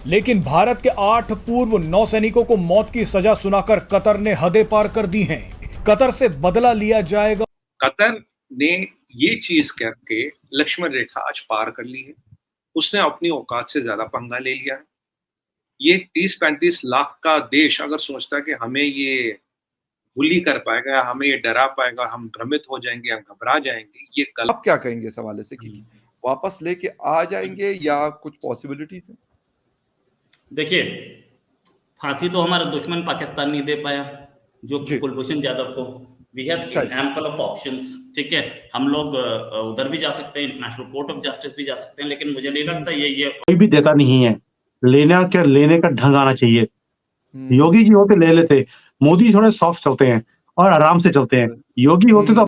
लेकिन भारत के 8 पूर्व नौसैनिकों को मौत की सजा सुनाकर कतर ने हदें पार कर दी हैं। कतर से बदला लिया जाएगा। कतर ने ये चीज करके लक्ष्मण रेखा आज पार कर ली है। उसने अपनी औकात से ज्यादा पंगा ले लिया है। ये 30-35 लाख का देश अगर सोचता है कि हमें ये बुली कर पाएगा, हमें ये डरा पाएगा, हम भ्रमित हो जाएंगे, हम घबरा जाएंगे, ये गलत। आप क्या कहेंगे इस हवाले से कि वापस लेके आ जाएंगे या कुछ पॉसिबिलिटीज है? देखिए, फांसी तो हमारा दुश्मन पाकिस्तान नहीं दे पाया, जो कुलभूषण जाधव को। We have ample of options, ठीक है। हम लोग उधर भी जा सकते हैं, इंटरनेशनल कोर्ट ऑफ जस्टिस भी जा सकते हैं, लेकिन मुझे नहीं लगता ये कोई भी देता नहीं है। लेने का ढंग आना चाहिए। योगी जी होते ले लेते, मोदी थोड़े सॉफ्ट चलते हैं और आराम से चलते हैं। योगी होते तो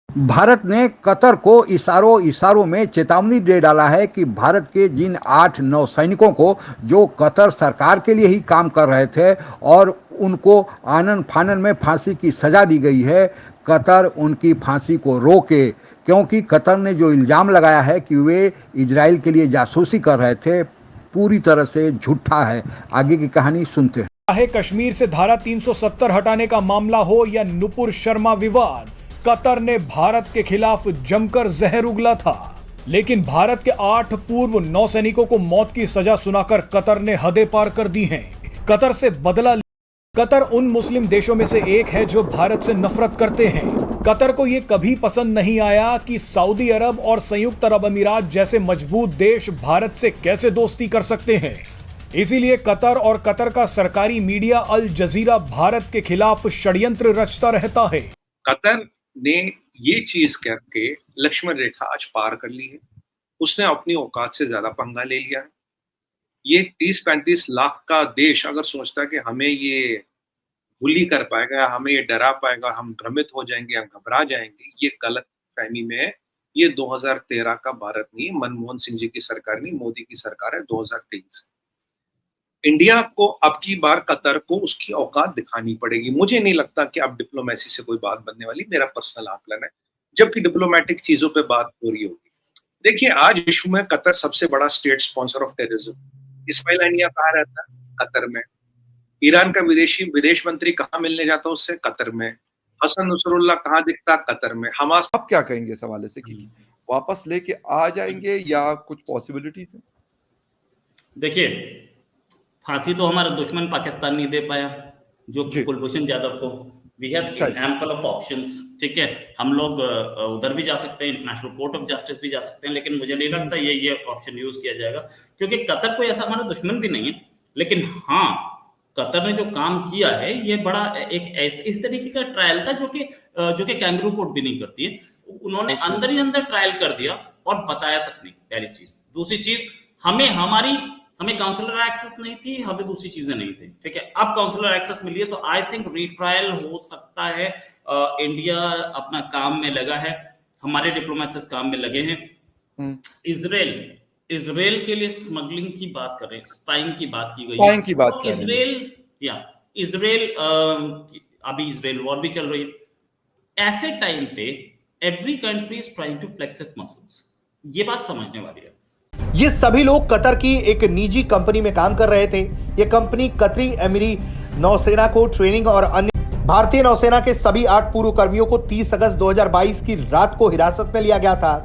भारत ने कतर को इशारों में चेतावनी दे डाला है कि भारत के जिन 8 नौसैनिकों को जो कतर सरकार के लिए ही काम कर रहे थे और उनको आनन फानन में फांसी की सजा दी गई है, कतर उनकी फांसी को रोके, क्योंकि कतर ने जो इल्ज़ाम लगाया है कि वे इजराइल के लिए जासूसी कर रहे थे, पूरी तरह से झूठा है। आगे की कहानी सुनते हैं। चाहे कश्मीर से धारा 370 हटाने का मामला हो या नुपुर शर्मा विवाद, कतर ने भारत के खिलाफ जमकर जहर उगला था। लेकिन भारत के 8 पूर्व नौसैनिकों को मौत की सजा सुनाकर कतर ने हदें पार कर दी हैं। कतर से बदला। कतर उन मुस्लिम देशों में से एक है जो भारत से नफरत करते हैं। कतर को यह कभी पसंद नहीं आया कि सऊदी अरब और संयुक्त अरब अमीरात जैसे मजबूत देश भारत से कैसे दोस्ती कर सकते हैं। इसीलिए कतर और कतर का सरकारी मीडिया अल जजीरा भारत के खिलाफ षड्यंत्र रचता रहता है। कतर ने ये चीज करके लक्ष्मण रेखा आज पार कर ली है। उसने अपनी औकात से ज्यादा पंगा ले लिया है। ये 30-35 लाख का देश अगर सोचता है कि हमें ये बुली कर पाएगा, हमें ये डरा पाएगा, हम भ्रमित हो जाएंगे, हम घबरा जाएंगे, ये गलत फहमी में है। ये 2013 का भारत नहीं, मनमोहन सिंह जी की सरकार नहीं, मोदी की सरकार है 2023। इंडिया को अब की बार कतर को उसकी औकात दिखानी पड़ेगी। मुझे नहीं लगता कि अब डिप्लोमेसी से कोई बात बनने वाली, मेरा पर्सनल आकलन है, जबकि डिप्लोमेटिक चीजों पे बात हो रही होगी। देखिए, आज विश्व में कतर सबसे बड़ा state sponsor of terrorism. Ismail Haniyeh कहाँ रहता है? कतर में। ईरान का विदेश मंत्री कहाँ मिलने जाता है उससे? कतर में। हसन नसरुल्लाह कहाँ दिखता? कतर में। हमास। आप क्या कहेंगे इस हवाले से कि वापस लेके आ जाएंगे या कुछ पॉसिबिलिटीज है? देखिए, फांसी तो हमारा दुश्मन पाकिस्तान नहीं दे पाया, जो कुलभूषण जाधव को। We have ample of options, ठीक है। हम लोग उधर भी जा सकते हैं, इंटरनेशनल कोर्ट ऑफ जस्टिस भी जा सकते हैं, लेकिन मुझे नहीं लगता ये ऑप्शन यूज किया जाएगा, क्योंकि कतर कोई ऐसा हमारा दुश्मन भी नहीं है। लेकिन हाँ, कतर ने जो काम किया है ये बड़ा एक इस तरीके का ट्रायल था जो कि कैंगरू कोर्ट भी नहीं करती है। उन्होंने अंदर ही अंदर ट्रायल कर दिया और बताया तक नहीं, पहली चीज। दूसरी चीज, हमें काउंसलर एक्सेस नहीं थी, हमें दूसरी चीजें नहीं थी, ठीक है। अब काउंसलर एक्सेस मिली है, तो आई थिंक रीट्रायल हो सकता है। इंडिया अपना काम में लगा है, हमारे डिप्लोमेट्स काम में लगे हैं। इजराइल के लिए स्मगलिंग की बात कर रहे हैं, स्पाइंग की बात की गई है। तो इजराइल अभी इजराइल वॉर भी चल रही है। ऐसे टाइम पे every country is trying to flex its muscles. ये बात समझने वाली है। ये सभी लोग कतर की एक निजी कंपनी में काम कर रहे थे। ये कंपनी कतरी अमीरी नौसेना को ट्रेनिंग और अन्य भारतीय नौसेना के सभी 8 पूर्व कर्मियों को 30 अगस्त 2022 की रात को हिरासत में लिया गया था।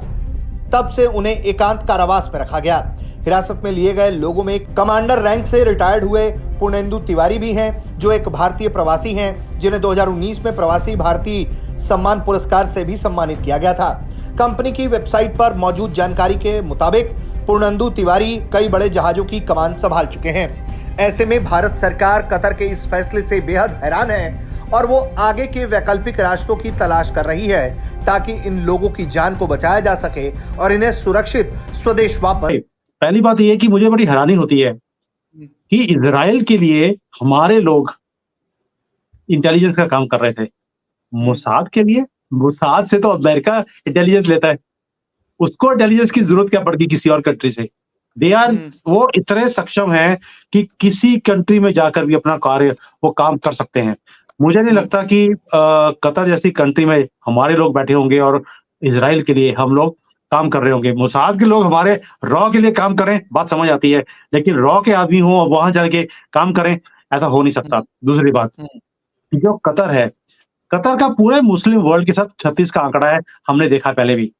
तब से उन्हें एकांत कारावास में रखा गया। हिरासत में लिए गए लोगों में कमांडर रैंक से रिटायर्ड हुए पूर्णेंदु तिवारी भी हैं, जो एक भारतीय प्रवासी हैं, जिन्हें 2019 में प्रवासी भारतीय सम्मान पुरस्कार से भी सम्मानित किया गया था। कंपनी की वेबसाइट पर मौजूद जानकारी के मुताबिक पूर्णेंदु तिवारी कई बड़े जहाजों की कमान संभाल चुके हैं। ऐसे में भारत सरकार कतर के इस फैसले से बेहद हैरान है और वो आगे के वैकल्पिक रास्तों की तलाश कर रही है, ताकि इन लोगों की जान को बचाया जा सके और इन्हें सुरक्षित स्वदेश वापस। पहली बात यह है कि मुझे बड़ी हैरानी होती है कि इजराइल के लिए हमारे लोग इंटेलिजेंस का काम कर रहे थे। मोसाद के लिए, मोसाद से तो अमेरिका इंटेलिजेंस लेता है, उसको इंटेलिजेंस की जरूरत क्या पड़ती किसी और कंट्री से? वो इतने सक्षम हैं कि किसी कंट्री में जाकर भी अपना कार्य वो काम कर सकते हैं। मुझे नहीं लगता कि कतर जैसी कंट्री में हमारे लोग बैठे होंगे और इजराइल के लिए हम लोग काम कर रहे होंगे। मोसाद के लोग हमारे रॉ के लिए काम करें, बात समझ आती है, लेकिन रॉ के आदमी हो और वहां जाके काम करें, ऐसा हो नहीं सकता। दूसरी बात, जो कतर है, कतर का पूरे मुस्लिम वर्ल्ड के साथ 36 का आंकड़ा है, हमने देखा पहले भी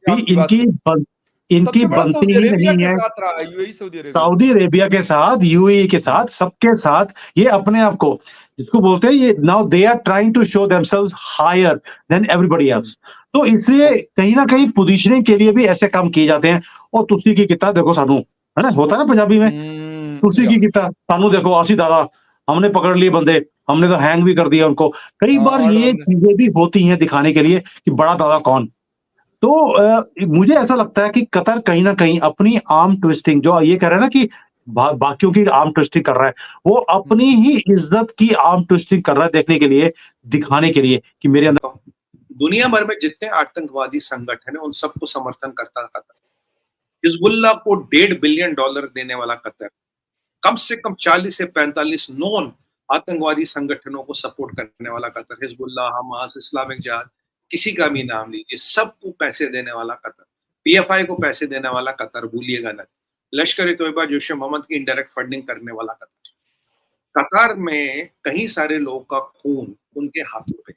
आपकी बात इनकी सबसे बड़ा बनती सऊदी ही अरेबिया नहीं के है। साथ रहा, UAE Saudi Arabia. Saudi Arabia के साथ, यूएई के साथ, सबके साथ ये अपने आप को, जिसको बोलते हैं ये, now they are trying to show themselves higher than everybody else. तो इसलिए कहीं ना कहीं पोजीशनिंग के लिए भी ऐसे काम किए जाते हैं। और तुसी की किता देखो सानू, है ना, होता है ना पंजाबी में, तुसी की किता सानू देखो, आसी दादा हमने पकड़ लिए बंदे, हमने तो हैंग भी कर दिया उनको। कई बार ये चीजें भी होती हैं दिखाने के लिए कि बड़ा दादा कौन। तो मुझे ऐसा लगता है कि कतर कहीं ना कहीं अपनी आर्म ट्विस्टिंग, जो ये कह रहा है ना कि बाकियों की आर्म ट्विस्टिंग कर रहा है, वो अपनी ही इज्जत की आर्म ट्विस्टिंग कर रहा है, देखने के लिए, दिखाने के लिए कि मेरे अंदर। दुनिया भर में जितने आतंकवादी संगठन है उन सबको समर्थन करता कतर। हिजबुल्लाह को $1.5 बिलियन देने वाला कतर, कम से कम 40 से 45 नॉन आतंकवादी संगठनों को सपोर्ट करने वाला कतर, हिजबुल्लाह, हमास, इस्लामिक जिहाद, किसी का भी नाम लीजिए, सबको पैसे देने वाला कतर, पीएफआई को पैसे देने वाला कतर, भूलिएगा न, लश्कर-ए-तोयबा, जैश ए मोहम्मद की इनडायरेक्ट फंडिंग करने वाला कतर। कतार में कई सारे लोगों का खून उनके हाथों पे।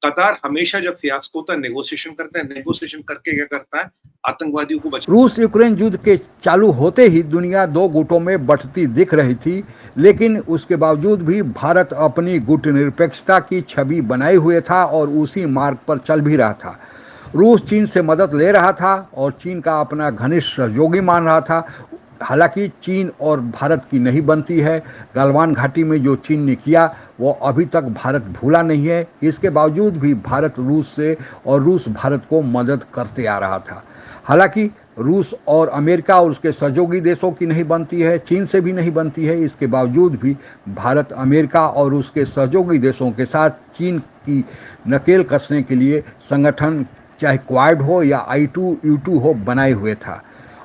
कतार हमेशा जब फियास्को होता है नेगोशिएशन करता है, नेगोशिएशन करके क्या करता है, आतंकवादियों को बचा। रूस यूक्रेन युद्ध के चालू होते ही दुनिया दो गुटों में बंटती दिख रही थी, लेकिन उसके बावजूद भी भारत अपनी गुटनिरपेक्षता की छवि बनाए हुए था और उसी मार्ग पर चल भी रहा था। रूस चीन से मदद ले रहा था और चीन का अपना घनिष्ठ सहयोगी मान रहा था। हालांकि चीन और भारत की नहीं बनती है। गलवान घाटी में जो चीन ने किया वो अभी तक भारत भूला नहीं है। इसके बावजूद भी भारत रूस से और रूस भारत को मदद करते आ रहा था। हालांकि रूस और अमेरिका और उसके सहयोगी देशों की नहीं बनती है, चीन से भी नहीं बनती है। इसके बावजूद भी भारत अमेरिका और उसके सहयोगी देशों के साथ चीन की नकेल कसने के लिए संगठन, चाहे क्वाड हो या I2 U2 हो, बनाए हुए था।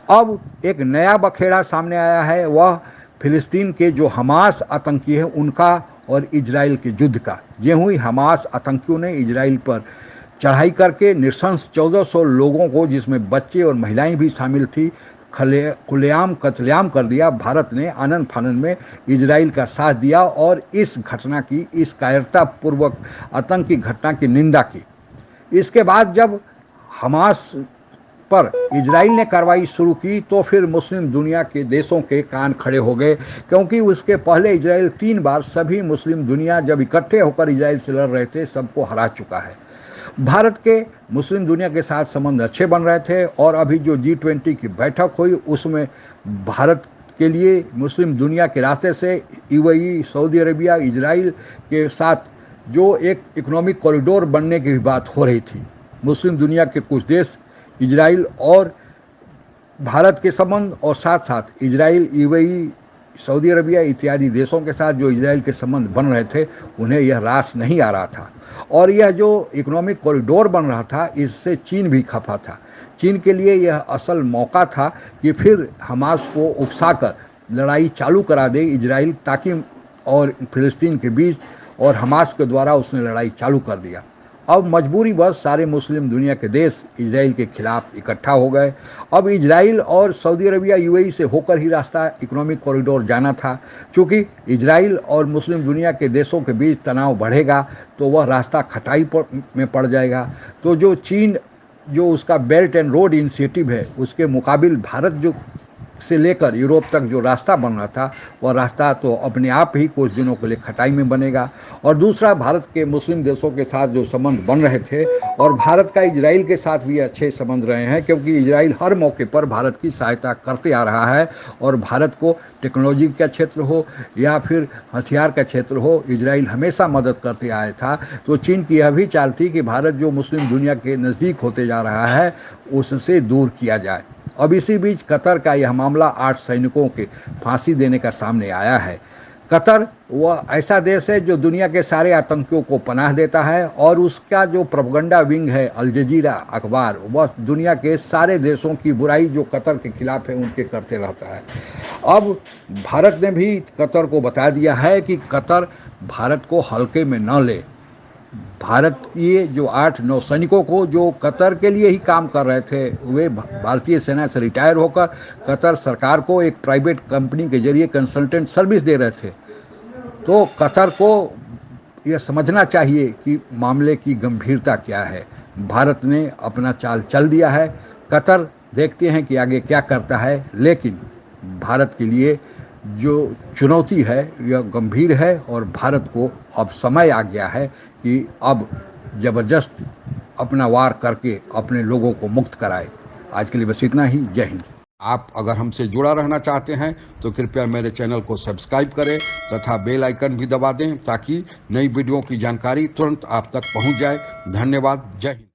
अब एक नया बखेड़ा सामने आया है, वह फिलिस्तीन के जो हमास आतंकी है उनका और इजराइल के युद्ध का। ये हुई हमास आतंकियों ने इजराइल पर चढ़ाई करके नृशंस 1400 लोगों को, जिसमें बच्चे और महिलाएं भी शामिल थी, खुलेआम कत्लेआम कर दिया। भारत ने आनन फानन में इजराइल का साथ दिया और इस घटना की, इस कायरतापूर्वक आतंकी घटना की निंदा की। इसके बाद जब हमास पर इजराइल ने कार्रवाई शुरू की तो फिर मुस्लिम दुनिया के देशों के कान खड़े हो गए, क्योंकि उसके पहले इजराइल 3 बार सभी मुस्लिम दुनिया जब इकट्ठे होकर इजराइल से लड़ रहे थे, सबको हरा चुका है। भारत के मुस्लिम दुनिया के साथ संबंध अच्छे बन रहे थे और अभी जो G20 की बैठक हुई उसमें भारत के लिए मुस्लिम दुनिया के रास्ते से UAE, सऊदी अरेबिया, इजराइल के साथ जो एक इकोनॉमिक कॉरिडोर बनने की भी बात हो रही थी। मुस्लिम दुनिया के कुछ देश इजराइल और भारत के संबंध और साथ साथ इजराइल, UAE, सऊदी अरबिया इत्यादि देशों के साथ जो इजराइल के संबंध बन रहे थे, उन्हें यह रास नहीं आ रहा था। और यह जो इकोनॉमिक कॉरिडोर बन रहा था, इससे चीन भी खफा था। चीन के लिए यह असल मौका था कि फिर हमास को उकसाकर लड़ाई चालू करा दे इजराइल, ताकि और फिलिस्तीन के बीच, और हमास के द्वारा उसने लड़ाई चालू कर दिया। अब मजबूरी बस सारे मुस्लिम दुनिया के देश इजराइल के खिलाफ इकट्ठा हो गए। अब इजराइल और सऊदी अरबिया, UAE से होकर ही रास्ता इकोनॉमिक कॉरिडोर जाना था। चूँकि इजराइल और मुस्लिम दुनिया के देशों के बीच तनाव बढ़ेगा तो वह रास्ता खटाई में पड़ जाएगा। तो जो चीन, जो उसका बेल्ट एंड रोड इनिशिएटिव है, उसके मुकाबिल भारत जो से लेकर यूरोप तक जो रास्ता बन रहा था, वह रास्ता तो अपने आप ही कुछ दिनों के लिए खटाई में बनेगा। और दूसरा, भारत के मुस्लिम देशों के साथ जो संबंध बन रहे थे, और भारत का इजराइल के साथ भी अच्छे संबंध रहे हैं, क्योंकि इजराइल हर मौके पर भारत की सहायता करते आ रहा है। और भारत को टेक्नोलॉजी का क्षेत्र हो या फिर हथियार का क्षेत्र हो, इजराइल हमेशा मदद करते आया था। तो चीन की यह भी चाल थी कि भारत जो मुस्लिम दुनिया के नज़दीक होते जा रहा है, उससे दूर किया जाए। अब इसी बीच कतर का यह मामला 8 सैनिकों के फांसी देने का सामने आया है। कतर वह ऐसा देश है जो दुनिया के सारे आतंकियों को पनाह देता है और उसका जो प्रोपगंडा विंग है अल जजीरा अखबार, वह दुनिया के सारे देशों की बुराई जो कतर के खिलाफ है उनके करते रहता है। अब भारत ने भी कतर को बता दिया है कि कतर भारत को हल्के में न ले। भारत के जो 8-9 सैनिकों को जो कतर के लिए ही काम कर रहे थे, वे भारतीय सेना से रिटायर होकर कतर सरकार को एक प्राइवेट कंपनी के जरिए कंसल्टेंट सर्विस दे रहे थे। तो कतर को यह समझना चाहिए कि मामले की गंभीरता क्या है। भारत ने अपना चाल चल दिया है, कतर देखते हैं कि आगे क्या करता है, लेकिन भारत के लिए जो चुनौती है यह गंभीर है और भारत को अब समय आ गया है कि अब जबरदस्त अपना वार करके अपने लोगों को मुक्त कराए। आज के लिए बस इतना ही। जय हिंद। आप अगर हमसे जुड़ा रहना चाहते हैं तो कृपया मेरे चैनल को सब्सक्राइब करें तथा बेल आइकन भी दबा दें ताकि नई वीडियो की जानकारी तुरंत आप तक पहुंच जाए। धन्यवाद। जय हिंद।